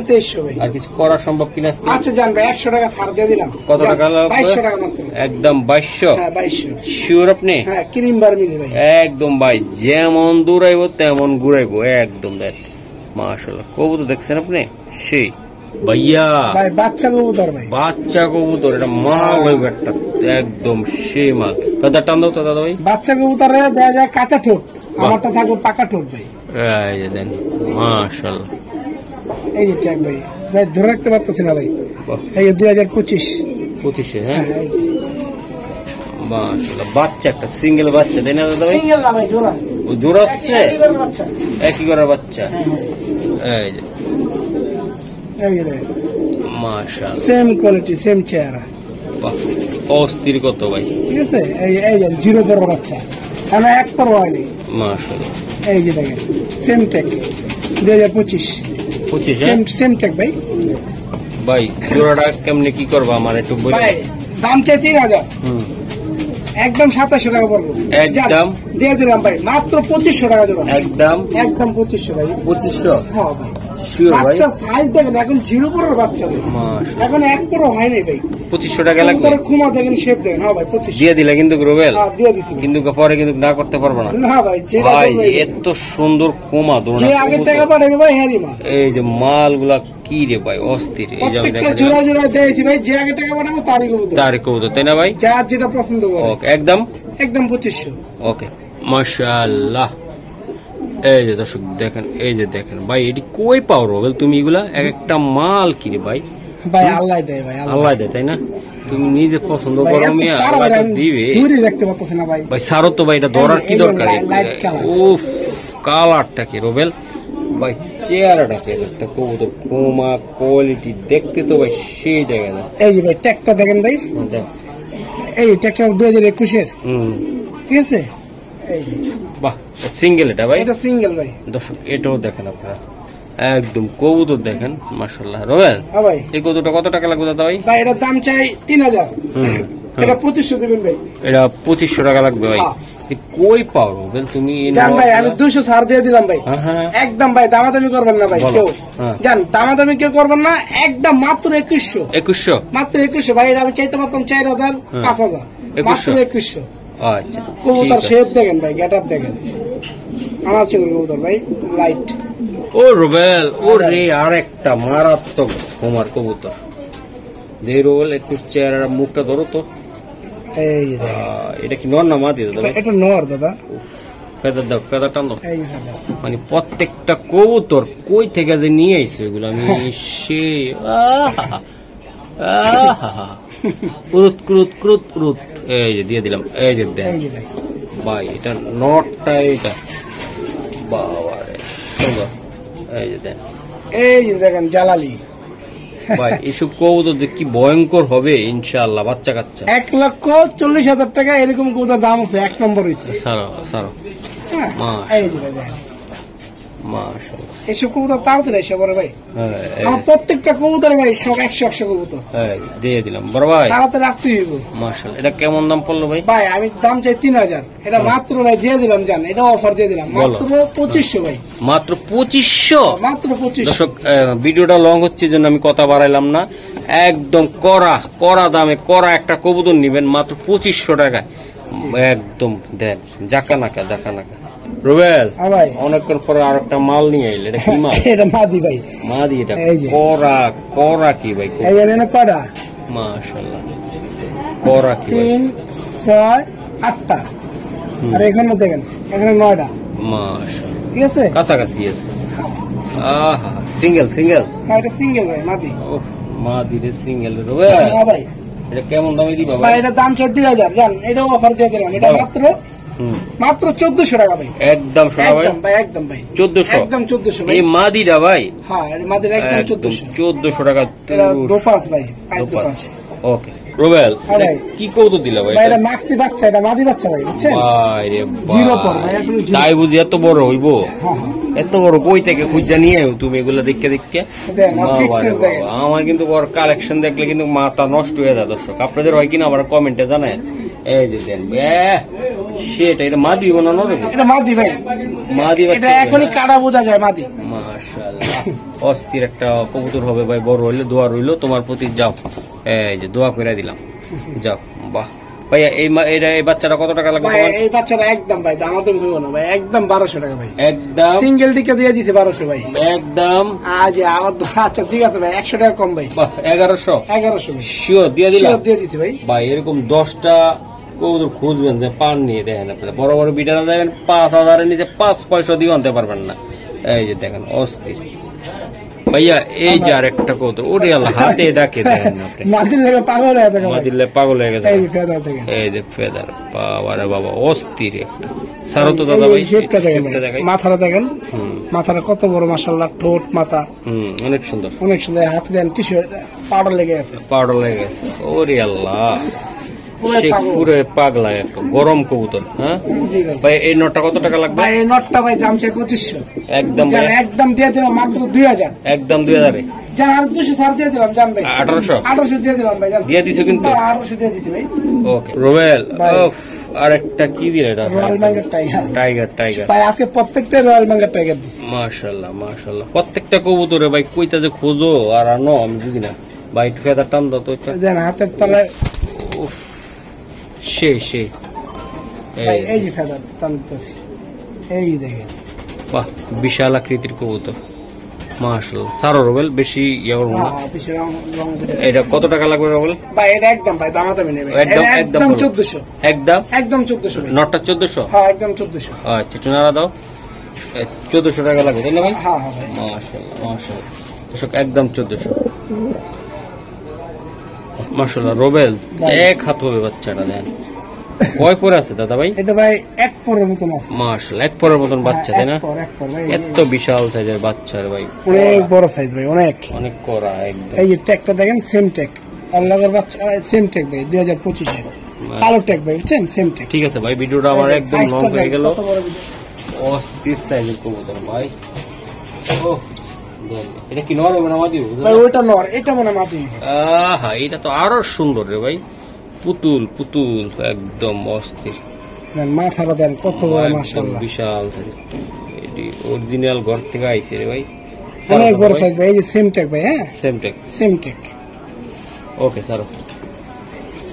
2300 ভাই। আর কিছু করা সম্ভব কিনা? আচ্ছা জান ভাই 100 টাকা ছাড় দিয়ে দিলাম। কত টাকা লাগবে? 2200 টাকা মাত্র। একদম 2200? হ্যাঁ 2200। শিওর আপনি? হ্যাঁ ক্রিম বার মিলি ভাই। একদম ভাই, যেমন দৌড়াইবো তেমন ঘুরাইবো একদম। দেখ মাশাআল্লাহ কবুতর দেখছেন আপনি সেই ভাইয়া, ভাই বাচ্চা কবুতর ভাই, বাচ্চা কবুতর, এটা মাল হইব একটা একদম সেই মাল। দাদা টান দাও তো দাদা ভাই। বাচ্চা কবুতরে দেখা যায় কাঁচা ঠোঁট, আমারটা থাকবে পাকা ঠোঁট ভাই। এই যে দেন মাশাআল্লাহ, এই যে ট্যাগ ভাই, ভাই ধরে রাখতে পারতেছি না ভাই। এই যে 2025 হ্যাঁ মাশাআল্লাহ। বাচ্চা একটা সিঙ্গেল বাচ্চা তাই না দাদা ভাই? সিঙ্গেল না ভাই, জোড়া। ও জোড়া আছে, একই করে বাচ্চা। এই যে মাশাআল্লাহ, সেম কোয়ালিটি সেম চেহারা, অস্থির কত ভাই। ঠিক আছে, এই যে 0 পর বাচ্চা, আমি 1 পর হয়নি। মাশাআল্লাহ এই যে দেখেন সেম ট্যাগ 2025 সেম ট্যাগ ভাই। ভাই জোড়াটা কেমনে কি করবা আমার একটু বলে। ভাই দাম চাই 3000, একদম 2700 টাকা পড়বে। একদম দিয়ে দিলাম ভাই, মাত্র 2500 টাকা জোড়া। একদম 2500 ভাই। 2500? হ্যাঁ ভাই। শিওর ভাই? বাচ্চা সাইজ দেখেন, এখন 0 পরের বাচ্চা ভাই, এখন 1 পর হয়নি ভাই। 2500 টাকা লাগবে? খুমা দেখেন, শেপ দেখেন। হ্যাঁ ভাই 2500 দিয়ে দিলে কিন্তু রোবেল? হ্যাঁ দিয়ে দিছি, কিন্তু পরে কিন্তু না করতে পারবো না। না ভাই, ভাই এত সুন্দর খুমা দোনা, যে আগে টাকা পাঠাবে ভাই হ্যারি মা। এই যে মালগুলা কি রে ভাই অস্থির। এই যে দেখেন জোড়া জোড়া দিয়েছি ভাই, যে আগে টাকা পাঠাবে তারই কবুতর তাই না ভাই? যার যেটা পছন্দ করে। ওকে একদম 2500। ওকে মাশাআল্লাহ। এই যে দর্শক দেখেন, এই যে দেখেন ভাই, এটি কই পাও রোবেল তুমি এগুলা? এক একটা মাল কি রে ভাই, ভাই আল্লাহ দেয় ভাই, আল্লাহ দেয়, তাই না? তুমি নিজে পছন্দ করো মিয়া, আল্লাহ তো দিবে। দেখতে পাচ্ছি না ভাই। ভাই সারো তো ভাই, এটা ধরার কি দরকার? উফ, কালারটা কি রোবেল ভাই, চেহারাটা কি একটা কবুতর, কোমা কোয়ালিটি দেখতে তো ভাই সেই জায়গা না। এই যে ভাই ট্যাগটা দেখেন ভাই, এই ট্যাগটা 2021-এর, ঠিক আছে? এই বাহ, সিঙ্গেল এটা ভাই, এটা সিঙ্গেল ভাই। দর্শক এটাও দেখেন আপনারা, একদম কবুতর দেখেন মাশাআল্লাহ। রোবেল ভাই এই কবুতরটা কত টাকা লাগবে দাদা ভাই? ভাই এটার দাম চাই 3000। এটা 2500 দিবেন ভাই। এটা 2500 টাকা লাগবে ভাই। কই পাও রোবেল তুমি? জান ভাই আমি 200 ছাড় দিয়ে দিলাম ভাই, একদম ভাই, দামাদামি করবেন না ভাই কেউ, জান দামাদামি কেউ করবেন না, একদম মাত্র 2100 মাত্র 2100 ভাই। আমি চাইতে পারতাম 4000 5000, মাত্র 2100। আচ্ছা কবুতর শেপ দেখেন ভাই, গেটআপ দেখেন, আমার চোখের কবুতর ভাই, লাইট। ও রোবেল, ও রে আরেকটা মারাত্মক হোমার কবুতর। দে রোবেল একটু চেহারা মুখটা ধরো তো। এই এটা কি নর না মাদি দাদা? এটা নর দাদা। ফেদার দাও, ফেদার টান দাও। মানে প্রত্যেকটা কবুতর কই থেকে যে নিয়ে আইছে এগুলো আমি সে ক্রুত ক্রুত ক্রুত ক্রুত। এই যে দিয়ে দিলাম, এই যে দেন ভাই, এটা নটটা, এটা বাবা রে সুন্দর। এই যে দেন, এই যে দেখেন জালালি ভাই, এসব কবুতর যে কি ভয়ঙ্কর হবে ইনশাআল্লাহ। বাচ্চা কাচ্চা 1,40,000 টাকা এরকম কবুতর দাম আছে, 1 নম্বর হয়েছে। সারো সারো, মাশাআল্লাহ। এসব কবুতর তাড়াতাড়ি এসে পড়ে ভাই, আমার প্রত্যেকটা কবুতর ভাই সব 100 কবুতর দিয়ে দিলাম বড় ভাই, তাড়াতাড়ি আসতে দিব। মাশাআল্লাহ। এটা কেমন দাম পড়লো ভাই? ভাই আমি দাম চাই 3000, এটা মাত্র ভাই দিয়ে দিলাম, জান এটা অফার দিয়ে দিলাম, মাত্র 2500 ভাই, মাত্র 2500, মাত্র 2500। দর্শক ভিডিওটা লং হচ্ছে জন্য আমি কথা বাড়াইলাম না, একদম কড়া দামে কড়া একটা কবুতর নিবেন মাত্র 2500 টাকায়, একদম দেন জাকা নাকা। রুবেল অনেকক্ষণ পরে আর একটা মাল নিয়ে আইলে, এটা কি মাল? এটা মাদি ভাই, মাদি। এটা কড়া কি ভাই? কড়া মাশাআল্লাহ, কড়া কি? 3, 6, 8টা, আর এখানে দেখেন এখানে 9টা, মাশাআল্লাহ, ঠিক আছে, কাছাকাছি আছে। আহা, সিঙ্গেল এটা সিঙ্গেল ভাই, মাদি। ওহ, মাদি রে সিঙ্গেল। রুবেল ভাই এটা কেমন দামে দিবা ভাই? এটা দাম 14,000, জান এটাও অফার দিয়ে দিলাম, এটা মাত্র 1400 টাকা ভাই, একদম সোনা ভাই, ভাই একদম ভাই 1400, একদম 1400 ভাই। এই মাদিটা ভাই? হ্যাঁ মাদির একদম 1400 টাকা। দোপাস ভাই, দোপাস। ওকে রুবেল কি কৌতো দিলা ভাই? এটা মাক্সি বাচ্চা, এটা মাদি বাচ্চা ভাই, বুঝছেন? ভাই রে জিরো পর ভাই, তাই বুঝি এত বড় হইবো? এত বড় কই থেকে খুঁজা নিয়ে তুমি এগুলা দেখে আমার কিন্তু কালেকশন দেখলে কিন্তু মাথা নষ্ট হয়ে যায়। দর্শক আপনাদের হয় কিনা আবার কমেন্টে জানায়। এই যে দেন সেটা, এটা মাদি বানানো, এটা মাদি ভাই, মাদি এটা এখনই কাটা বোঝা যায়, মাদি। মাশাআল্লাহ, অস্থির একটা কবুতর হবে ভাই, বড় হইলে দোয়া রইলো তোমার প্রতি। যাও, এই যে দোয়া করে দিলাম, যাও। বাহ ভাইয়া, এই বাচ্চাটা কত টাকা লাগবে? এই বাচ্চাটা একদম ভাই দাম তো দেবো না ভাই, একদম 1200 টাকা ভাই, একদম সিঙ্গেল টিকে দিয়ে দিছে 1200 ভাই, একদম। আচ্ছা ঠিক আছে ভাই, 100 টাকা কম ভাই, 1100 শিওর দিয়ে দিলাম, দিয়ে দিছি ভাই। ভাই এরকম 10টা কবুতর খুঁজবেন যে পান নিয়ে দেখেন আপনারা, বড় বড় বিটারা যাবেন 5000 এর নিচে 5 পয়সা দিয়ে আনতে পারবেন না। এই যে দেখেন অস্থির ভাইয়া, এই যে আরেকটা কবুতর, ওরে আল্লাহ, হাতে ডাকে দেখেন আপনি, মাদির লেগে পাগল হয়ে গেছে। এই যে ফেদার, বাবারে বাবা, অস্থির একটা। সারো তো দাদা ভাই, মাথাটা দেখেন, মাথাটা কত বড় মাশাআল্লাহ, ঠোঁট মাথা অনেক সুন্দর, অনেক সুন্দর। হাতে দেন টিস্যু পাউডার লেগে আছে, ওরে আল্লাহ, পুরো পাগলা একটা গরম কবুতর। হ্যাঁ ভাই, এই নটটা কত টাকা লাগবে? এই নটটা ভাই দাম চাই 2500, একদম একদম দিয়ে দিলাম মাত্র 2000, একদম 2000 জান, আর 200 ছাড় দিয়ে দিলাম, জান ভাই 1800 দিয়ে দিলাম ভাই, দিয়ে দিছো কিন্তু, 1800 দিয়ে দিছি ভাই। ওকে রুবেল, আরেকটা কি দিলে? এটা রয়্যাল বেঙ্গল টাইগার ভাই, আজকে প্রত্যেকটা রয়্যাল বেঙ্গল টাইগার দিছি। মাশাআল্লাহ মাশাআল্লাহ, প্রত্যেকটা কবুতরে ভাই কইতা যে খোঁজো আর আনো আমি বুঝি না ভাই, ফেদার টান দাও তো, জান হাতের তলায় সেই এই যে ফেদার টানতেছি, এই দেখেন, বাহ, বিশাল আকৃতির কবুতর মাশাআল্লাহ। সারো রুবেল, বেশি ইয়া করব না। এটা কত টাকা লাগবে রুবেল ভাই? এটা একদম ভাই দামাদামি নেবে, একদম 1400, একদম 1400 নটটা 1400, হ্যাঁ একদম 1400। আচ্ছা একটু নাড়া দাও, 1400 টাকা লাগবে তাই না ভাই? হ্যাঁ ভাই, মাশাআল্লাহ মাশাআল্লাহ, দর্শক একদম 1400। মাশাআল্লাহ রোবেল এক হাত হবে বাচ্চাটা দেন কয় পরে আছে দাদা ভাই এটা ভাই এক পরের মতন আছে মাশাআল্লাহ এক পরের মতন বাচ্চা তাই না এক পর ভাই এত বিশাল সাইজের বাচ্চা রে ভাই অনেক বড় সাইজ ভাই অনেক অনেক কড়া একদম এই যে ট্যাগটা দেখেন সেম ট্যাগ আল্লাহর বাচ্চা সেম ট্যাগ ভাই 2025 এর কালো ট্যাগ ভাই বুঝছেন সেম ট্যাগ ঠিক আছে ভাই ভিডিওটা আমার একদম লং হয়ে গেল অস্থির সাইজের কবুতর ভাই ও এটা কি নর হবে না মাদি ভাই ওটা নর এটা মনে মাদি আহা এটা তো আরো সুন্দর রে ভাই পুতুল পুতুল একদম অস্থির মাথাটা দেন কত বড় মাশাআল্লাহ বিশাল এটি অরিজিনাল ঘর থেকে আইছে রে ভাই অনেক বড় সাইজ ভাই এই যে সেম ট্যাগ ভাই হ্যাঁ সেম ট্যাগ ওকে স্যার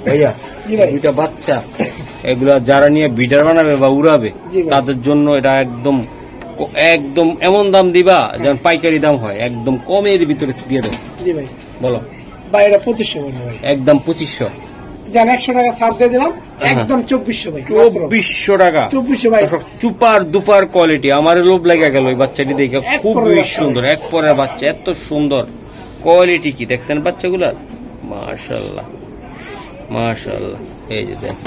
ভাইয়া দুইটা বাচ্চা এগুলা যারা নিয়ে বিটার বানাবে বা উড়াবে তাদের জন্য এটা একদম একদম এমন দাম দিবা যেন পাইকারি দাম হয় একদম কমের ভিতরে দিয়ে দেবো জি ভাই বলো ভাই এটা 2500 বলবো ভাই একদম 2500 জান 100 টাকা ছাড় দিয়ে দিলাম একদম 2400 ভাই 2400 টাকা 2400 ভাই চুপার দুপার কোয়ালিটি আমার লোভ লেগে গেল ওই বাচ্চাটি দেখে খুবই সুন্দর এক পরের বাচ্চা এত সুন্দর কোয়ালিটি কি দেখছেন বাচ্চাগুলার মাশাআল্লাহ মাশাআল্লাহ এই যে দেখ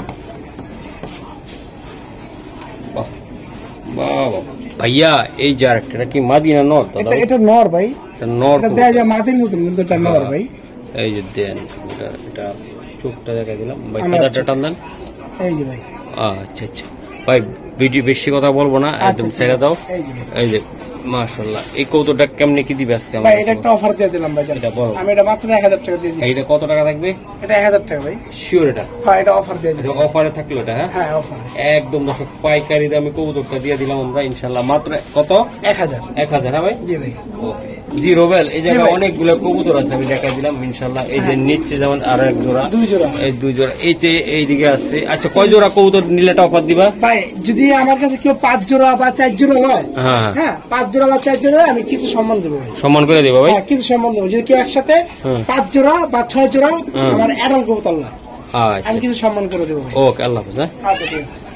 বাবা ভাইয়া এই যে আরেকটা কি মাদি না নর দাদা এটা নর ভাই এটা নর এটা দেয়া যায় মাদির মতন কিন্তু এটা নর ভাই এই যে দেন এটা চোখটা দেখা দিলাম ভাই কাদাটা টান দেন এই যে ভাই আচ্ছা আচ্ছা ভাই ভিডিও বেশি কথা বলবো না একদম ছেড়ে দাও এই যে মাশাআল্লাহ এই কৌতোটা কেমনে কি দিবে আজকে ভাই এটা একটা অফার দিয়ে দিলাম ভাই এটা বলো আমি এটা মাত্র 1000 টাকা দিয়ে দিচ্ছি এইটা কত টাকা থাকবে এটা 1000 টাকা ভাই শিওর এটা হ্যাঁ এটা অফার দিয়ে দিচ্ছি অফারে থাকলো এটা হ্যাঁ অফার একদম দর্শক পাইকারি দামে কবুতরটা দিয়ে দিলাম আমরা ইনশাআল্লাহ মাত্র কত 1000 হ্যাঁ ভাই জি ভাই ওকে জি রোবেল এই জায়গায় অনেকগুলো কবুতর আছে আমি দেখাই দিলাম ইনশাআল্লাহ এই যে নিচে যেমন আরো এক জোড়া এই দুই জোড়া এই যে এইদিকে আছে আচ্ছা কয় জোড়া কবুতর নিলে এটা অফার দিবা ভাই যদি আমার কাছে কেউ 5 জোড়া বা 4 জোড়া হয় হ্যাঁ 5 জোড়া বা 4 জোড়া আমি কিছু সম্মান দেবো ভাই সম্মান করে দেবো ভাই কিছু সম্মান দেবো যদি কেউ একসাথে 5 জোড়া বা 6 জোড়া আমার অ্যাডাল কবুতর না আমি কিছু সম্মান করে দেবো ওকে আল্লাহ হাফেজ। আচ্ছা ঠিক আছে।